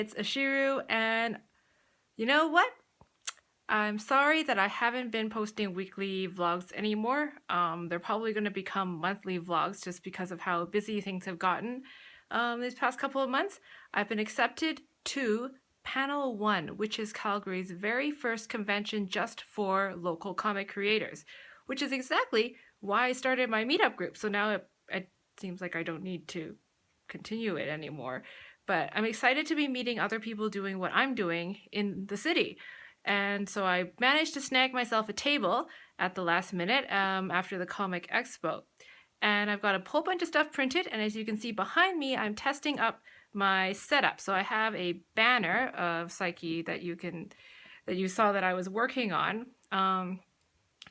It's Ashiru, and you know what? I'm sorry that I haven't been posting weekly vlogs anymore. They're probably going to become monthly vlogs just because of how busy things have gotten these past couple of months. I've been accepted to Panel 1, which is Calgary's very first convention just for local comic creators, which is exactly why I started my meetup group. So now it seems like I don't need to continue it anymore. But I'm excited to be meeting other people doing what I'm doing in the city. And so I managed to snag myself a table at the last minute after the Comic Expo. And I've got a whole bunch of stuff printed. And as you can see behind me, I'm testing up my setup. So I have a banner of Psyche that you saw that I was working on.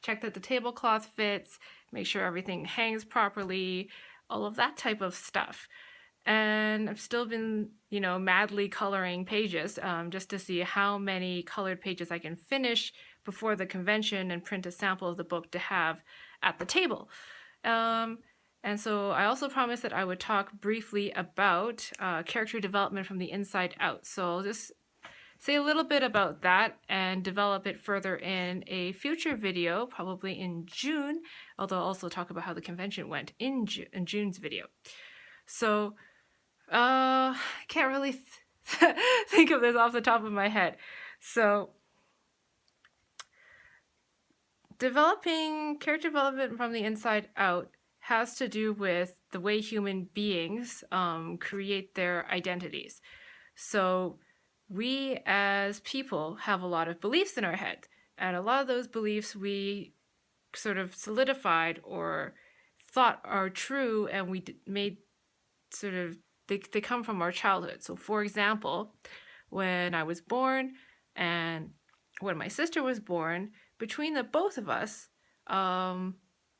Check that the tablecloth fits, make sure everything hangs properly, all of that type of stuff. And I've still been, madly coloring pages just to see how many colored pages I can finish before the convention and print a sample of the book to have at the table. And so I also promised that I would talk briefly about character development from the inside out. So I'll just say a little bit about that and develop it further in a future video, probably in June, although I'll also talk about how the convention went in June's video. So I can't really think of this off the top of my head. So, developing character development from the inside out has to do with the way human beings create their identities. So, we as people have a lot of beliefs in our head, and a lot of those beliefs we sort of solidified or thought are true, and we made sort of they come from our childhood. So, for example, when I was born and when my sister was born, between the both of us,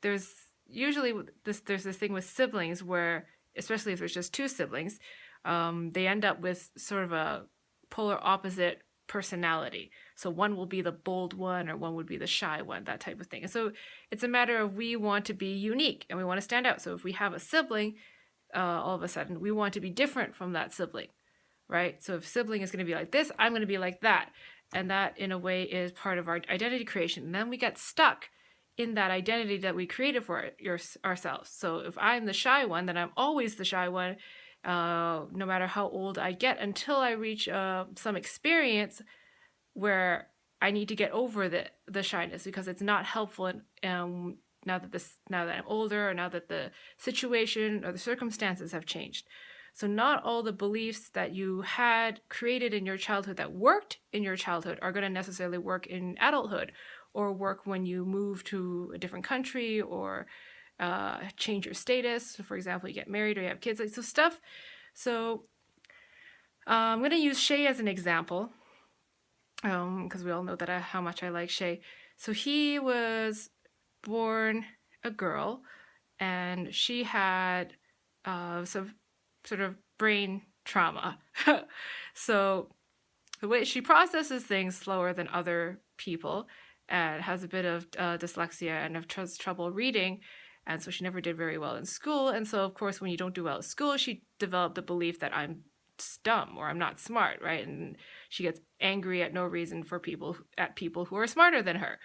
there's usually there's this thing with siblings where, especially if there's just two siblings, they end up with sort of a polar opposite personality. So one will be the bold one, or one would be the shy one, that type of thing. And so it's a matter of we want to be unique and we want to stand out. So if we have a sibling, all of a sudden we want to be different from that sibling, right? So if sibling is going to be like this, I'm going to be like that. And that in a way is part of our identity creation. And then we get stuck in that identity that we created for ourselves. So if I'm the shy one, then I'm always the shy one, no matter how old I get, until I reach some experience where I need to get over the shyness, because it's not helpful now that I'm older, or now that the situation or the circumstances have changed. So not all the beliefs that you had created in your childhood that worked in your childhood are going to necessarily work in adulthood, or work when you move to a different country, or change your status. So for example, you get married or you have kids, like so stuff. So I'm going to use Shay as an example, because we all know that how much I like Shay. So he was born a girl, and she had some sort of brain trauma. So the way she processes things slower than other people, and has a bit of dyslexia and has trouble reading, and so she never did very well in school. And so of course, when you don't do well at school, she developed the belief that I'm dumb or I'm not smart, right? And she gets angry at no reason for people who are smarter than her,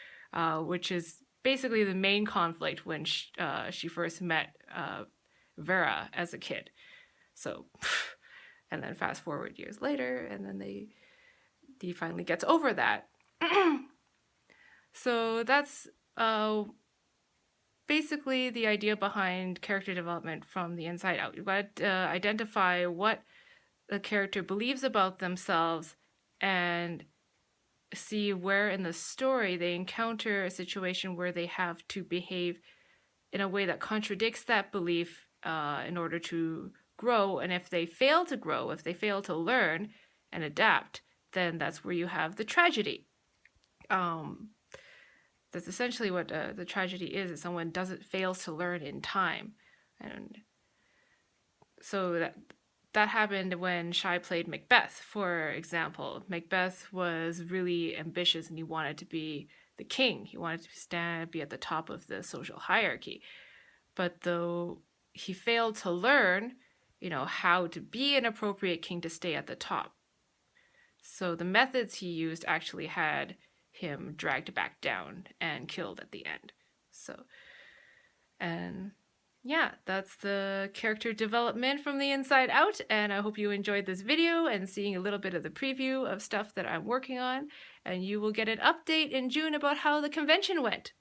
which is basically the main conflict when she first met Vera as a kid. So, and then fast forward years later, and then he finally gets over that. So that's basically the idea behind character development from the inside out. You've got to identify what the character believes about themselves, and see where in the story they encounter a situation where they have to behave in a way that contradicts that belief in order to grow. And if they fail to grow, if they fail to learn and adapt, then that's where you have the tragedy. That's essentially what the tragedy is someone fails to learn in time. And so that happened when Shy played Macbeth, for example. Macbeth was really ambitious, and he wanted to be the king. He wanted to be at the top of the social hierarchy. But though he failed to learn, how to be an appropriate king to stay at the top. So the methods he used actually had him dragged back down and killed at the end. So, and yeah, that's the character development from the inside out, and I hope you enjoyed this video and seeing a little bit of the preview of stuff that I'm working on, and you will get an update in June about how the convention went.